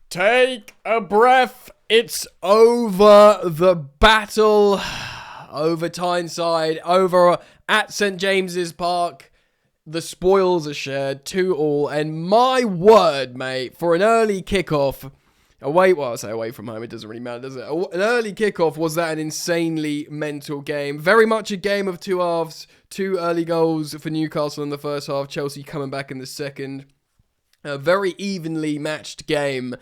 Take a breath. It's over. The battle over Tyneside, over at St James's Park. The spoils are shared 2-2, and my word, mate, for an early kickoff. I say away from home, it doesn't really matter, does it? An early kickoff, was that an insanely mental game? Very much a game of two halves. 2 early goals for Newcastle in the first half, Chelsea coming back in the second. A very evenly matched game.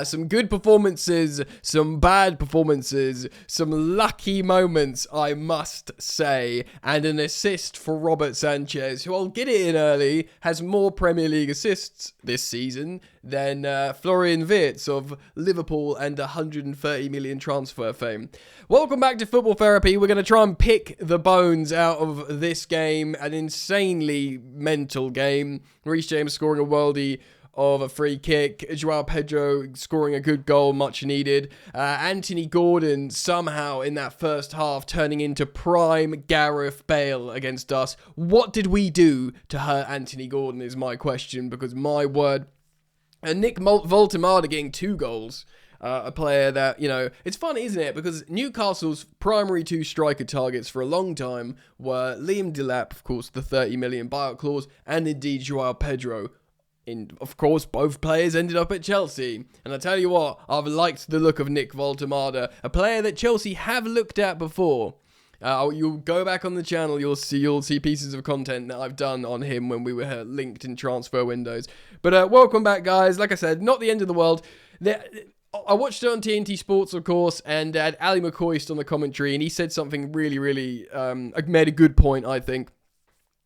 Some good performances, some bad performances, some lucky moments, I must say, and an assist for Robert Sanchez, who, I'll get it in early, has more Premier League assists this season than Florian Wirtz of Liverpool and 130 million transfer fame. Welcome back to Football Therapy. We're going to try and pick the bones out of this game, an insanely mental game. Reece James scoring a worldie of a free kick, Joao Pedro scoring a good goal, much needed. Anthony Gordon somehow in that first half turning into prime Gareth Bale against us. What did we do to hurt Anthony Gordon is my question, because my word. And Nick Voltemada getting 2 goals. A player that, it's funny, isn't it? Because Newcastle's primary 2 striker targets for a long time were Liam Delap, of course, the 30 million buyout clause, and indeed Joao Pedro. Of course, both players ended up at Chelsea. And I tell you what, I've liked the look of Nick Voltemada, a player that Chelsea have looked at before. You'll go back on the channel, you'll see pieces of content that I've done on him when we were linked in transfer windows. But welcome back, guys. Like I said, not the end of the world. I watched it on TNT Sports, of course, and had Ali McCoist on the commentary, and he said something really, made a good point, I think.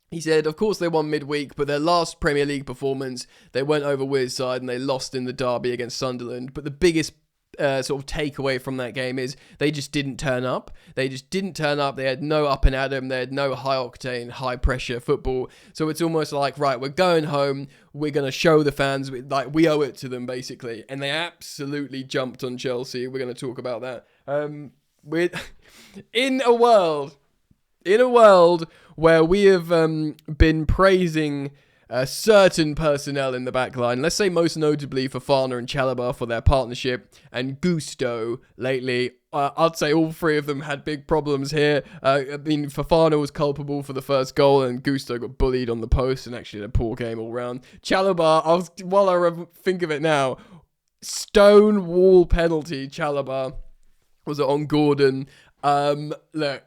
He said, of course, they won midweek, but their last Premier League performance, they went over Wearside and they lost in the derby against Sunderland. But the biggest sort of takeaway from that game is they just didn't turn up. They had no up and at 'em. They had no high octane, high pressure football. So it's almost like, right, we're going home. We're going to show the fans, we owe it to them, basically. And they absolutely jumped on Chelsea. We're going to talk about that. In a world where we have been praising certain personnel in the back line, let's say most notably Fofana and Chalobah for their partnership, and Gusto lately, I'd say all 3 of them had big problems here. Fofana was culpable for the first goal, and Gusto got bullied on the post and actually had a poor game all round. Chalobah, while I think of it now, stone wall penalty. Chalobah was it on Gordon? Look.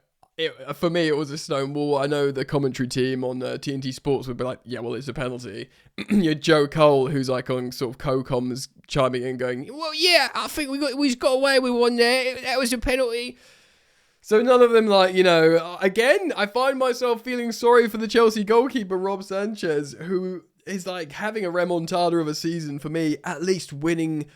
For me, it was a stone wall. I know the commentary team on TNT Sports would be like, yeah, well, it's a penalty. You had Joe Cole, who's like on sort of co-coms, chiming in going, well, yeah, I think we got away with one there. That was a penalty. So none of them again, I find myself feeling sorry for the Chelsea goalkeeper, Rob Sanchez, who is like having a remontada of a season for me, at least winning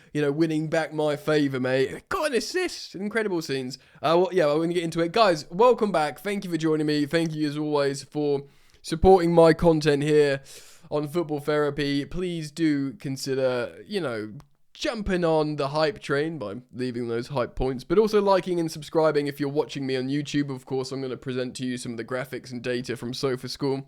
back my favour, mate. Got an assist. Incredible scenes. I'm going to get into it. Guys, welcome back. Thank you for joining me. Thank you, as always, for supporting my content here on Football Therapy. Please do consider, jumping on the hype train by leaving those hype points, but also liking and subscribing if you're watching me on YouTube. Of course, I'm going to present to you some of the graphics and data from SofaScore.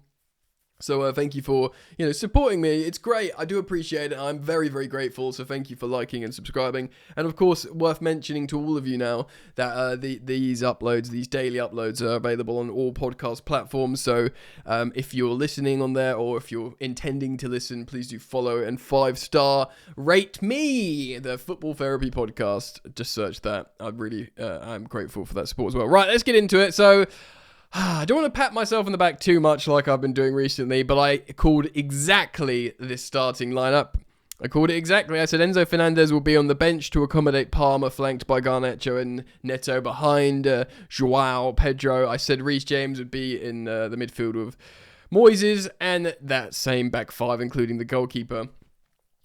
So thank you for, supporting me. It's great. I do appreciate it. I'm very, very grateful. So thank you for liking and subscribing. And of course, worth mentioning to all of you now that these daily uploads are available on all podcast platforms. So if you're listening on there, or if you're intending to listen, please do follow and 5-star rate me, the Football Therapy Podcast. Just search that. I'm grateful for that support as well. Right, let's get into it. So I don't want to pat myself on the back too much like I've been doing recently, but I called exactly this starting lineup. I said Enzo Fernandez will be on the bench to accommodate Palmer, flanked by Garnacho and Neto behind Joao Pedro. I said Reece James would be in the midfield with Moises, and that same back 5, including the goalkeeper.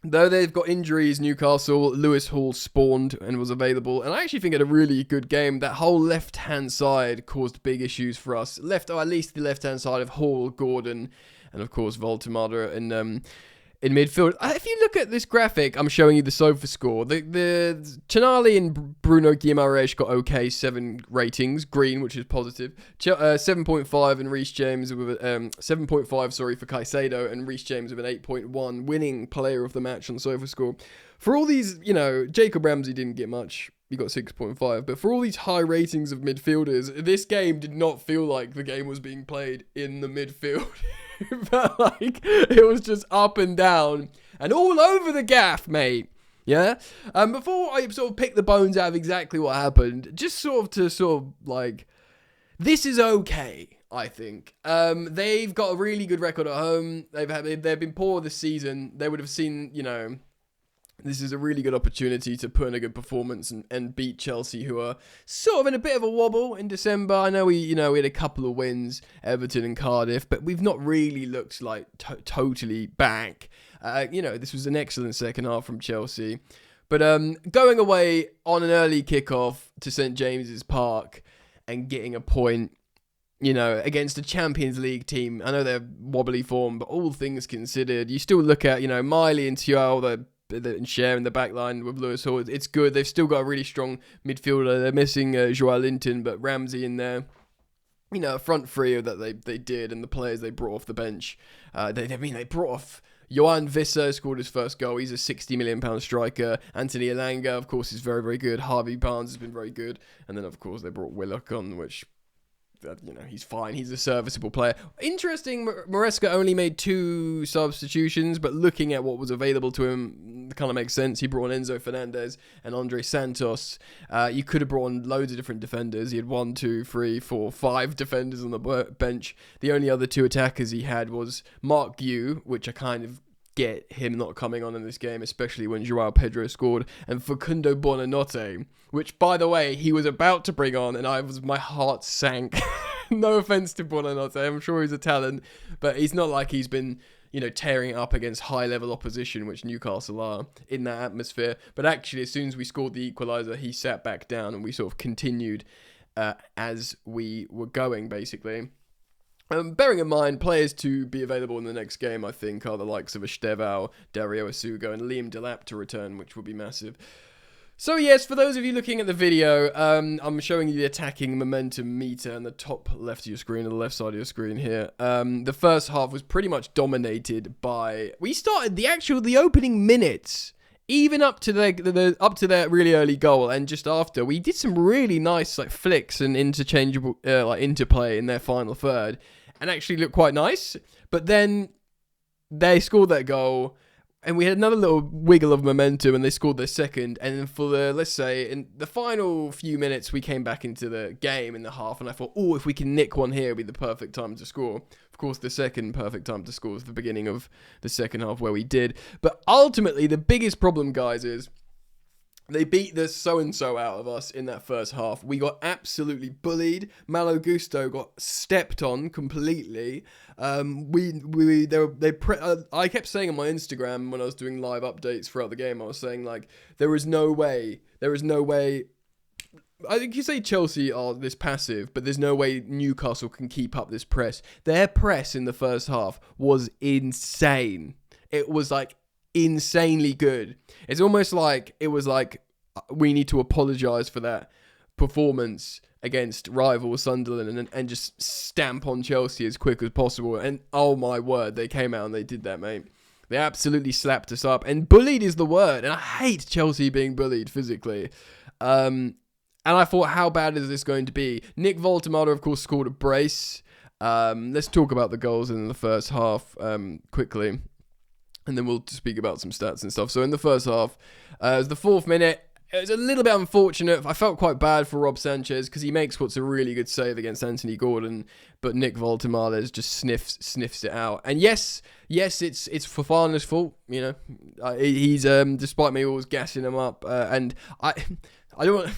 Though they've got injuries, Newcastle, Lewis Hall spawned and was available, and I actually think it had a really good game. That whole left-hand side caused big issues for us. At least the left-hand side of Hall, Gordon, and of course Voltemada in midfield. If you look at this graphic, I'm showing you the SofaScore. The Tonali and Bruno Guimaraes got okay 7 ratings, green, which is positive. 7.5 and Reece James with 7.5, for Caicedo, and Reece James with an 8.1, winning player of the match on SofaScore. for all these, Jacob Ramsey didn't get much. He got 6.5. But for all these high ratings of midfielders, this game did not feel like the game was being played in the midfield. It felt like it was just up and down and all over the gaff, mate. Yeah? Before I sort of pick the bones out of exactly what happened, just sort of like, this is okay, I think. They've got a really good record at home. They've been poor this season. They would have seen, this is a really good opportunity to put in a good performance and beat Chelsea, who are sort of in a bit of a wobble in December. I know we had a couple of wins, Everton and Cardiff, but we've not really looked like totally back. This was an excellent second half from Chelsea. But going away on an early kickoff to St James's Park and getting a point, against a Champions League team. I know they're wobbly form, but all things considered, you still look at, Miley and Thiaw, and share in the back line with Lewis Hall. It's good. They've still got a really strong midfielder. They're missing Joao Linton, but Ramsey in there. A front three that they did, and the players they brought off the bench. They brought off Johan Visser, scored his first goal. He's a £60 million striker. Anthony Elanga, of course, is very, very good. Harvey Barnes has been very good. And then, of course, they brought Willock on, which... he's fine. He's a serviceable player. Interesting, Maresca only made 2 substitutions, but looking at what was available to him, it kind of makes sense. He brought on Enzo Fernandez and Andre Santos. You could have brought on loads of different defenders. He had 1, 2, 3, 4, 5 defenders on the bench. The only other 2 attackers he had was Mark Gu, which I kind of get him not coming on in this game, especially when Joao Pedro scored, and Facundo Buonanotte, which, by the way, he was about to bring on, and my heart sank. No offense to Buonanotte, I'm sure he's a talent, but he's not like he's been, tearing it up against high-level opposition, which Newcastle are, in that atmosphere. But actually, as soon as we scored the equaliser, he sat back down, and we sort of continued as we were going, basically. Bearing in mind, players to be available in the next game, I think, are the likes of Estevao, Dario Asugo, and Liam Delap to return, which will be massive. So yes, for those of you looking at the video, I'm showing you the attacking momentum meter on the top left of your screen, or the left side of your screen here. The first half was pretty much dominated by... We started the opening minutes, even up to their really early goal, and just after, we did some really nice flicks and interchangeable interplay in their final third, and actually looked quite nice. But then they scored that goal, and we had another little wiggle of momentum, and they scored their second. And then for in the final few minutes, we came back into the game in the half, and I thought, if we can nick one here, it'll be the perfect time to score. Of course, the second perfect time to score was the beginning of the second half, where we did. But ultimately, the biggest problem, guys, is they beat the so-and-so out of us in that first half. We got absolutely bullied. Malo Gusto got stepped on completely. I kept saying on my Instagram when I was doing live updates throughout the game, I was saying, there is no way. I think you say Chelsea are this passive, but there's no way Newcastle can keep up this press. Their press in the first half was insane. It was insanely good. It's almost like it was we need to apologise for that performance against rival Sunderland and just stamp on Chelsea as quick as possible. And oh my word, they came out and they did that, mate. They absolutely slapped us up, and bullied is the word. And I hate Chelsea being bullied physically. And I thought, how bad is this going to be? Nick Voltemada, of course, scored a brace. Let's talk about the goals in the first half quickly, and then we'll speak about some stats and stuff. So in the first half, it was the 4th minute. It was a little bit unfortunate. I felt quite bad for Rob Sanchez because he makes what's a really good save against Anthony Gordon, but Nick Voltemada just sniffs it out. And yes, it's Fofana's fault. He's despite me always gassing him up, and I don't want.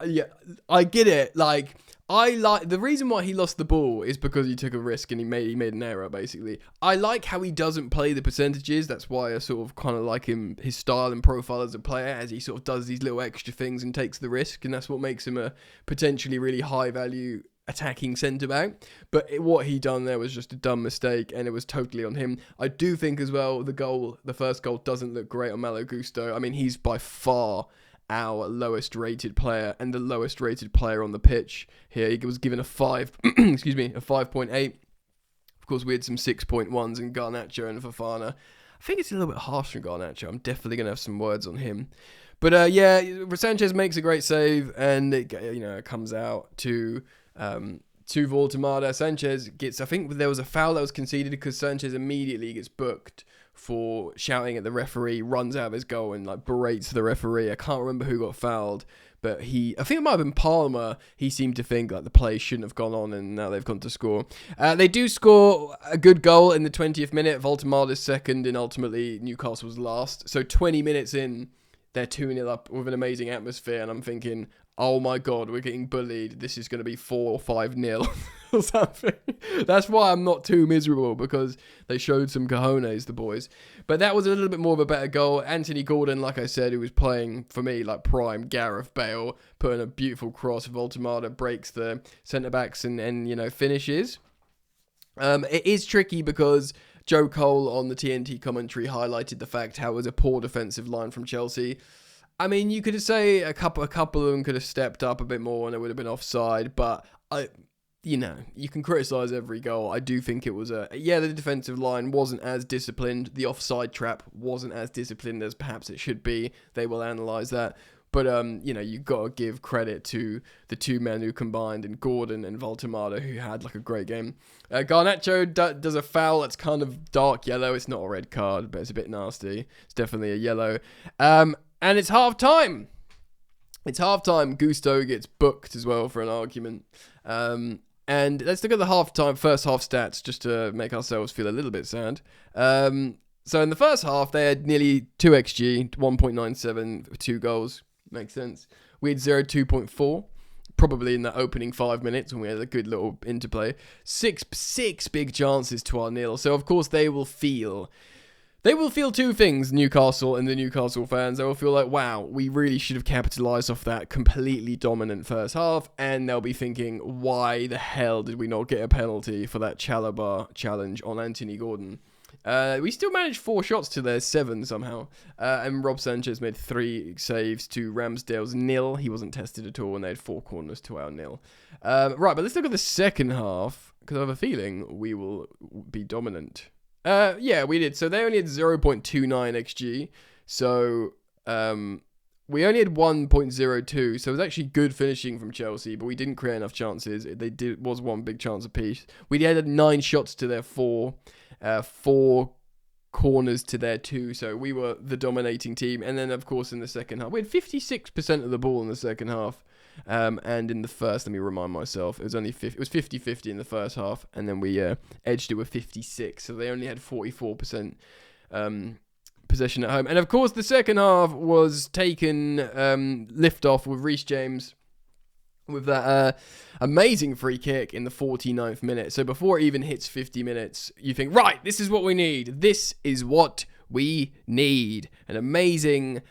Yeah, I get it. The reason why he lost the ball is because he took a risk and he made an error, basically. I like how he doesn't play the percentages. That's why I sort of kind of like his style and profile as a player, as he sort of does these little extra things and takes the risk, and that's what makes him a potentially really high value attacking centre-back. But what he done there was just a dumb mistake, and it was totally on him. I do think as well, the first goal doesn't look great on Malo Gusto. I mean, he's by far our lowest rated player and the lowest rated player on the pitch here. He was given a 5.8. Of course, we had some 6.1s in Garnacho and Fofana. think it's a little bit harsh on Garnacho. I'm definitely going to have some words on him. But yeah, Sanchez makes a great save, and it comes out to Voltemada. Sanchez gets, I think there was a foul that was conceded because Sanchez immediately gets booked for shouting at the referee, runs out of his goal and like berates the referee. I can't remember who got fouled, but I think it might have been Palmer. He seemed to think like the play shouldn't have gone on, and now they've gone to score. They do score a good goal in the 20th minute. Voltemada's second, and ultimately Newcastle's last. So 20 minutes in, they're 2-0 up with an amazing atmosphere, and I'm thinking, oh my God, we're getting bullied. This is going to be 4 or 5-0 or something. That's why I'm not too miserable, because they showed some cojones, the boys. But that was a little bit more of a better goal. Anthony Gordon, like I said, who was playing, for me, like prime Gareth Bale, putting a beautiful cross. Voltemada breaks the centre-backs and finishes. It is tricky because Joe Cole on the TNT commentary highlighted the fact how it was a poor defensive line from Chelsea. I mean, you could say a couple of them could have stepped up a bit more and it would have been offside, but you can criticise every goal. I do think it was the defensive line wasn't as disciplined. The offside trap wasn't as disciplined as perhaps it should be. They will analyse that. But, you've got to give credit to the two men who combined, in Gordon and Voltemada, who had like a great game. Garnacho does a foul that's kind of dark yellow. It's not a red card, but it's a bit nasty. It's definitely a yellow. And it's half time. Gusto gets booked as well for an argument. And let's look at the first half stats, just to make ourselves feel a little bit sad. So in the first half, they had nearly 2 XG, 1.97, 2 goals. Makes sense. We had 2.4, probably in the opening 5 minutes when we had a good little interplay. Six big chances to our 0. So of course they will feel two things, Newcastle and the Newcastle fans. They will feel like, wow, we really should have capitalised off that completely dominant first half. And they'll be thinking, why the hell did we not get a penalty for that Chalobah challenge on Anthony Gordon? We still managed 4 shots to their 7 somehow. And Rob Sanchez made 3 saves to Ramsdale's 0. He wasn't tested at all, and they had 4 corners to our 0. Right, but let's look at the second half, because I have a feeling we will be dominant. Yeah, we did. So they only had 0.29 XG. So we only had 1.02. So it was actually good finishing from Chelsea, but we didn't create enough chances. It was one big chance apiece. We had 9 shots to their 4. 4 corners to their 2, so we were the dominating team. And then, of course, in the second half, we had 56% of the ball in the second half. And in the first, let me remind myself, it was 50-50 in the first half, and then we edged it with 56. So they only had 44% possession at home. And of course, the second half was taken lift off with Reece James with that amazing free kick in the 49th minute. So before it even hits 50 minutes, you think, right, this is what we need. An amazing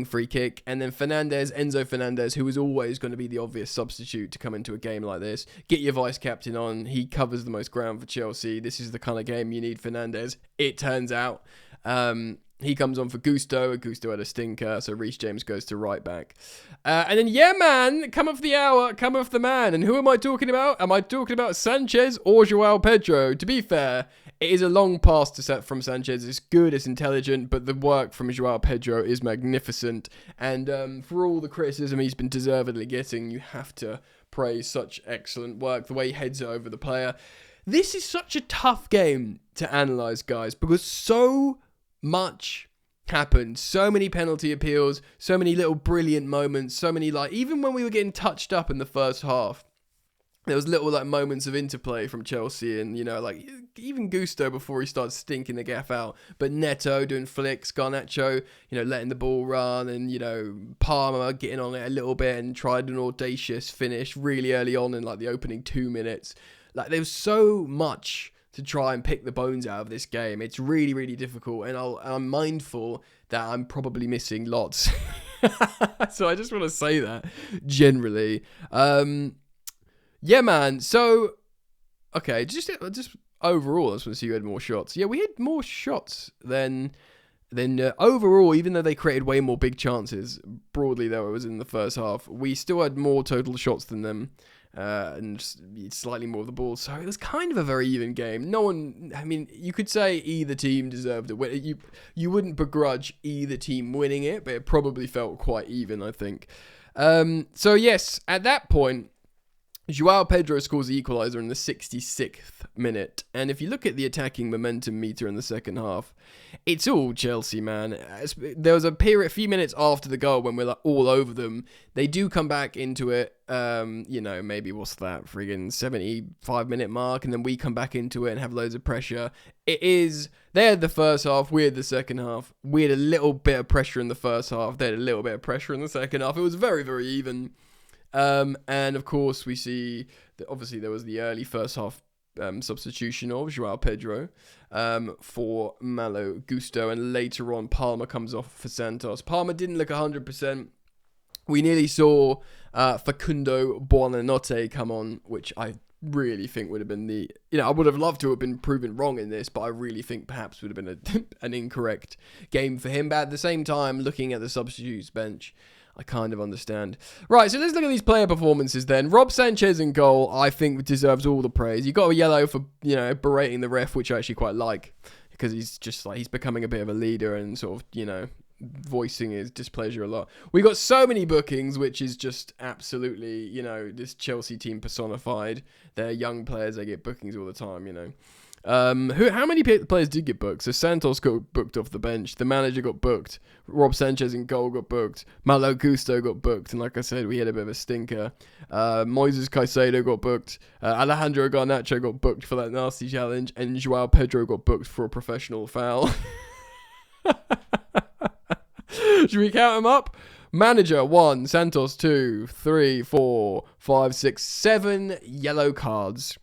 free kick. And then Enzo Fernandez, who was always going to be the obvious substitute to come into a game like this. Get your vice captain on. He covers the most ground for Chelsea. This is the kind of game you need Fernandez, it turns out. He comes on for Gusto. Gusto had a stinker, so Reece James goes to right back. And then, yeah, man, come off the hour, come off the man. And who am I talking about? Am I talking about Sanchez or Joao Pedro? To be fair, it is a long pass from Sanchez. It's good, it's intelligent, but the work from Joao Pedro is magnificent. And for all the criticism he's been deservedly getting, you have to praise such excellent work, the way he heads it over the player. This is such a tough game to analyse, guys, because so much happened. So many penalty appeals, so many little brilliant moments, so many, like, even when we were getting touched up in the first half, there was little like moments of interplay from Chelsea, and like even Gusto before he started stinking the gaff out, but Neto doing flicks, Garnacho letting the ball run, and Palmer getting on it a little bit and tried an audacious finish really early on in like the opening 2 minutes. Like, there was so much to try and pick the bones out of this game. It's really, really difficult, and I'm mindful that I'm probably missing lots. So I just want to say that generally. Yeah, man. So, okay, just overall, I just want to see who had more shots. Yeah, we had more shots than overall, even though they created way more big chances. Broadly, though, it was in the first half. We still had more total shots than them. and slightly more of the ball. So it was kind of a very even game. No one, I mean, you could say either team deserved it. You wouldn't begrudge either team winning it, but it probably felt quite even, I think. So yes, at that point, Joao Pedro scores the equaliser in the 66th minute. And if you look at the attacking momentum meter in the second half, it's all Chelsea, man. There was a few minutes after the goal when we're like all over them. They do come back into it, maybe what's that, friggin' 75-minute mark, and then we come back into it and have loads of pressure. They had the first half, we had the second half. We had a little bit of pressure in the first half, they had a little bit of pressure in the second half. It was very, very even. And of course we see that obviously there was the early first half substitution of Joao Pedro for Malo Gusto, and later on Palmer comes off for Santos. Palmer didn't look 100%. We nearly saw Facundo Buonanotte come on, which I really think would have been I would have loved to have been proven wrong in this, but I really think perhaps would have been an incorrect game for him. But at the same time, looking at the substitutes bench, I kind of understand. Right, so let's look at these player performances then. Rob Sanchez in goal, I think, deserves all the praise. He got a yellow for, berating the ref, which I actually quite like, because he's just like, he's becoming a bit of a leader and sort of, voicing his displeasure a lot. We got so many bookings, which is just absolutely, this Chelsea team personified. They're young players, they get bookings all the time, How many players did get booked? So Santos got booked off the bench. The manager got booked. Rob Sanchez in goal got booked. Malo Gusto got booked. And like I said, we had a bit of a stinker. Moises Caicedo got booked. Alejandro Garnacho got booked for that nasty challenge. And Joao Pedro got booked for a professional foul. Should we count them up? Manager 1, Santos 2, 3, 4, 5, 6, 7 yellow cards.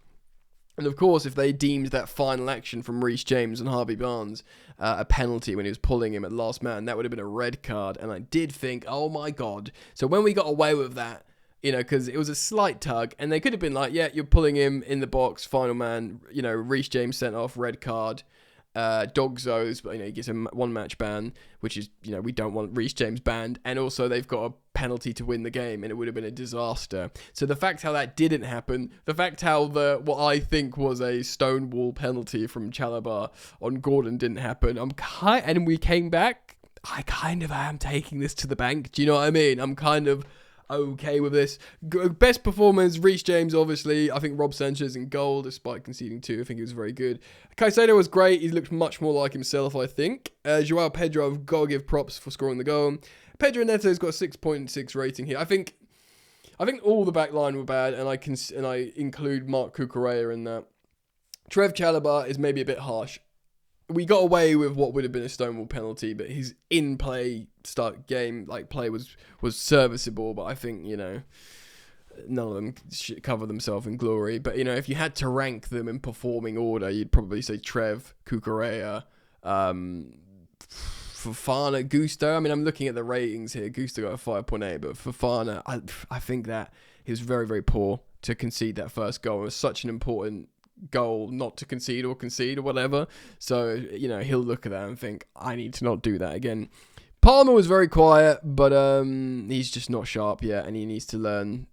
And of course, if they deemed that final action from Reece James and Harvey Barnes a penalty when he was pulling him at last man, that would have been a red card. And I did think, oh my God. So when we got away with that, because it was a slight tug, and they could have been like, yeah, you're pulling him in the box, final man, Reece James sent off, red card. Dogzo's, but he gets a one match ban, which is, we don't want Reece James banned, and also they've got a penalty to win the game, and it would have been a disaster. So the fact how that didn't happen, the fact how what I think was a stonewall penalty from Chalobah on Gordon didn't happen, and we came back, I kind of am taking this to the bank. Do you know what I mean? I'm kind of okay with this. Best performance, Reece James, obviously. I think Rob Sanchez in goal, despite conceding 2. I think he was very good. Caicedo was great. He looked much more like himself, I think. Joao Pedro, I've got to give props for scoring the goal. Pedro Neto's got a 6.6 rating here. I think all the back line were bad, and I include Marc Cucurella in that. Trev Chalobah is maybe a bit harsh. We got away with what would have been a stonewall penalty, but his in-play play was serviceable. But I think, none of them cover themselves in glory. But, if you had to rank them in performing order, you'd probably say Trev, Cucurella, Fofana, Gusto. I mean, I'm looking at the ratings here. Gusto got a 5.8, but Fofana, I think that he was very, very poor to concede that first goal. It was such an important goal not to concede or whatever. So, he'll look at that and think, I need to not do that again. Palmer was very quiet, but he's just not sharp yet, and he needs to learn,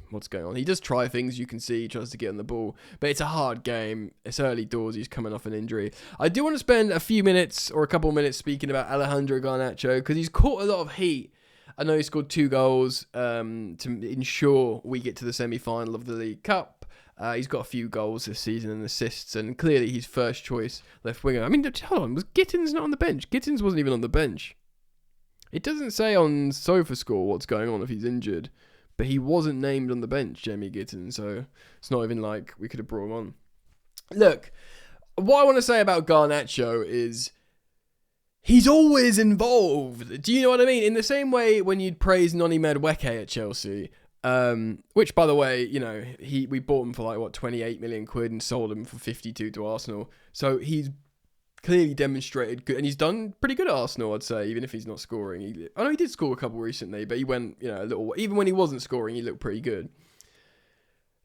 what's going on. He does try things, you can see, he tries to get on the ball, but it's a hard game. It's early doors, he's coming off an injury. I do want to spend a few minutes or a couple of minutes speaking about Alejandro Garnacho, because he's caught a lot of heat. I know he scored 2 goals to ensure we get to the semi-final of the League Cup. He's got a few goals this season and assists, and clearly he's first choice left winger. I mean, hold on, was Gittins not on the bench? Gittins wasn't even on the bench. It doesn't say on SofaScore what's going on if he's injured, but he wasn't named on the bench, Jamie Gittins, so it's not even like we could have brought him on. Look, what I want to say about Garnacho is he's always involved. Do you know what I mean? In the same way when you'd praise Noni Madueke at Chelsea, which, by the way, we bought him for 28 million quid and sold him for 52 to Arsenal. So he's clearly demonstrated good, and he's done pretty good at Arsenal, I'd say, even if he's not scoring. I know he did score a couple recently, but he went, a little. Even when he wasn't scoring, he looked pretty good.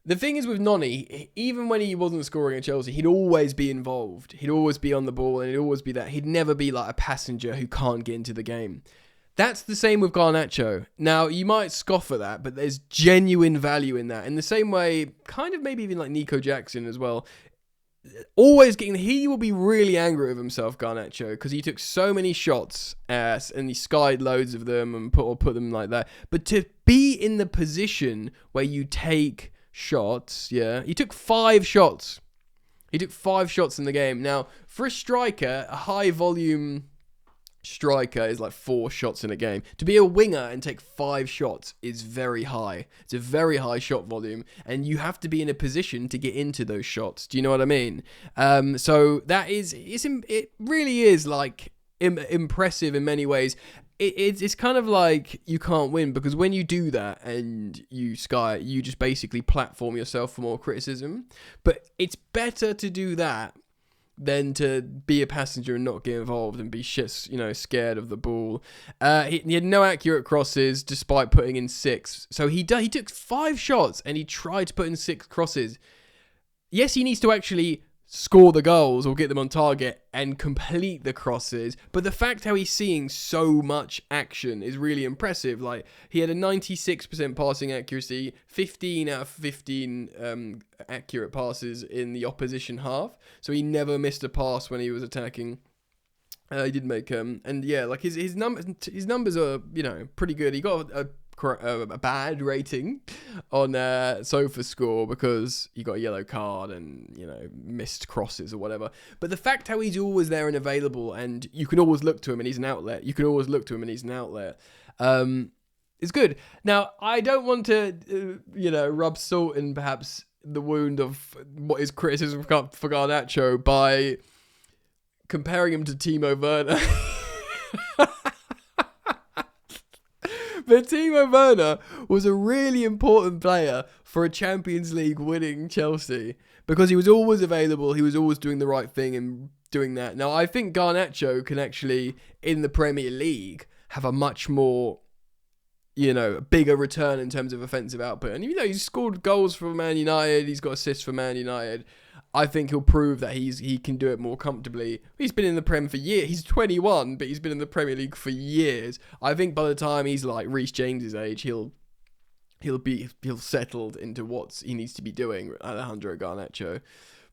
The thing is with Noni, even when he wasn't scoring at Chelsea, he'd always be involved. He'd always be on the ball, and he'd always be that. He'd never be like a passenger who can't get into the game. That's the same with Garnacho. Now, you might scoff at that, but there's genuine value in that. In the same way, kind of maybe even like Nico Jackson as well. He will be really angry with himself, Garnacho, because he took so many shots and he skied loads of them and put them like that. But to be in the position where you take shots, he took 5 shots. He took 5 shots in the game. Now, for a striker, a high volume striker is like 4 shots in a game. To be a winger and take 5 shots is very high. It's a very high shot volume, and you have to be in a position to get into those shots. Do you know what I mean? So that it really is like impressive in many ways. It's kind of like you can't win, because when you do that and you just basically platform yourself for more criticism. But it's better to do that than to be a passenger and not get involved and be scared of the ball. He had no accurate crosses despite putting in 6. So he took 5 shots and he tried to put in 6 crosses. Yes, he needs to actually score the goals or get them on target and complete the crosses, but the fact how he's seeing so much action is really impressive. Like, he had a 96% passing accuracy, 15 out of 15 accurate passes in the opposition half, so he never missed a pass when he was attacking. He did make his numbers are pretty good. He got a bad rating on SofaScore because he got a yellow card and missed crosses or whatever. But the fact how he's always there and available, and you can always look to him and he's an outlet. It's good. Now, I don't want to rub salt in perhaps the wound of what is criticism for Garnacho by comparing him to Timo Werner. But Timo Werner was a really important player for a Champions League winning Chelsea because he was always available. He was always doing the right thing and doing that. Now, I think Garnacho can actually, in the Premier League, have a much more, bigger return in terms of offensive output. And, he's scored goals for Man United. He's got assists for Man United. I think he'll prove that he can do it more comfortably. He's been in the Prem for years. He's 21, but he's been in the Premier League for years. I think by the time he's like Reece James's age, he'll settled into what he needs to be doing, Alejandro Garnacho.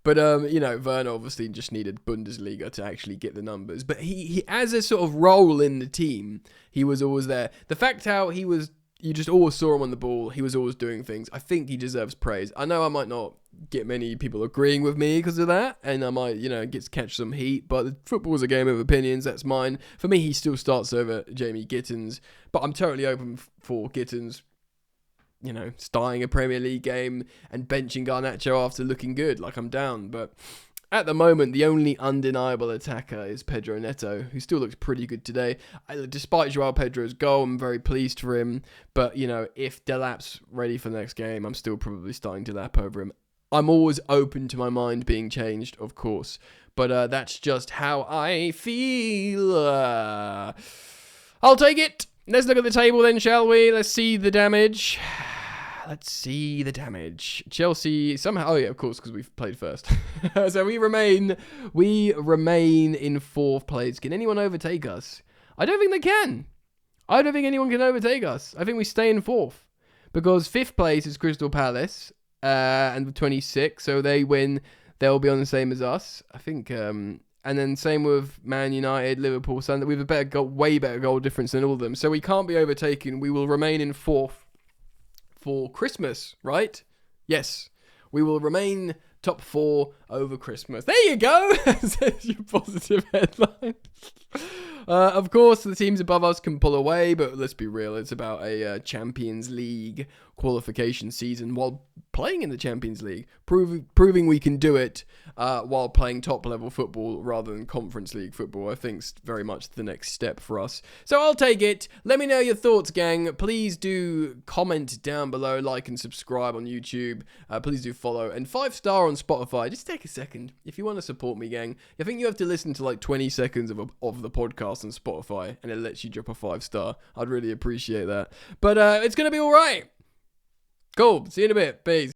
But Werner obviously just needed Bundesliga to actually get the numbers. But he as a sort of role in the team, he was always there. The fact how you just always saw him on the ball. He was always doing things. I think he deserves praise. I know I might not get many people agreeing with me because of that, and I might, catch some heat, but football is a game of opinions. That's mine. For me, he still starts over Jamie Gittins, but I'm totally open for Gittins, starting a Premier League game and benching Garnacho after looking good. Like, I'm down, but at the moment, the only undeniable attacker is Pedro Neto, who still looks pretty good today. Despite Joao Pedro's goal, I'm very pleased for him. But, if Delap's ready for the next game, I'm still probably starting Delap over him. I'm always open to my mind being changed, of course. But that's just how I feel. I'll take it. Let's look at the table then, shall we? Let's see the damage. Chelsea somehow, of course, because we've played first. So we remain in 4th place. Can anyone overtake us? I don't think they can. I don't think anyone can overtake us. I think we stay in 4th because 5th place is Crystal Palace and 26. So they win. They'll be on the same as us. I think. And then same with Man United, Liverpool, Sunderland. We have way better goal difference than all of them. So we can't be overtaken. We will remain in 4th. For Christmas, right? Yes. We will remain top 4 over Christmas. There you go. There's your positive headline. Of course, the teams above us can pull away, but let's be real. It's about a Champions League qualification season while playing in the Champions League, proving we can do it while playing top-level football rather than Conference League football. I think it's very much the next step for us. So I'll take it. Let me know your thoughts, gang. Please do comment down below, like and subscribe on YouTube. Please do follow. And 5-star on Spotify. Just take a second. If you want to support me, gang, I think you have to listen to like 20 seconds of the podcast on Spotify, and it lets you drop a 5-star. I'd really appreciate that. But it's going to be all right. Cool. See you in a bit. Peace.